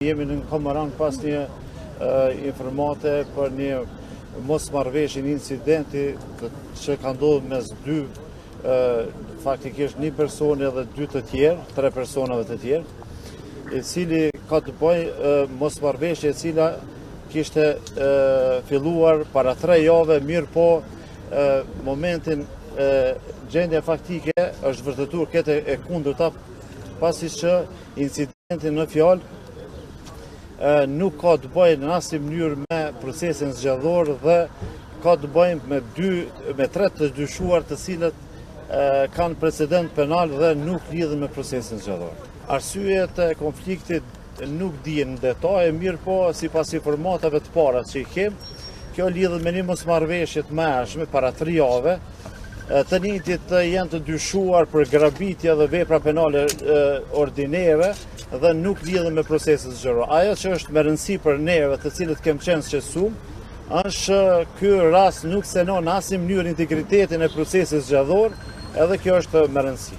Jemi në Komoran pas një informate për një mosmarrëveshje, një incidenti që ka ndodhur mes dy, faktikisht një person edhe tre personave të tjerë, i cili ka të bëjë mosmarrëveshje e cila kishte filluar para 3 javë, mirë po momentin gjendja faktike është vërtetuar këtë e kundërta, pasi që incidenti në fjalë nuk ka të bëjë në asnjë mënyrë me procesin zgjedhor dhe ka të bëjë me 3 të dyshuar të cilët kanë precedent penal dhe nuk lidhen me procesin zgjedhor. Arsyet e konfliktit nuk dihen në detaje, mirë po sipas informatave të para që i kem, kjo lidhet me një mosmarrëveshje të mëhershme para 3 javë. Të njëjtit janë të dyshuar për grabitje dhe vepra penale ordinere dhe nuk lidhen me procesin zgjedhor. Ajo që është me rëndësi për neve të cilët kem qenë shqetësuar, është ky rast nuk senon në asnjë mënyrë integritetin e procesit zgjedhor, edhe kjo është me rëndësi.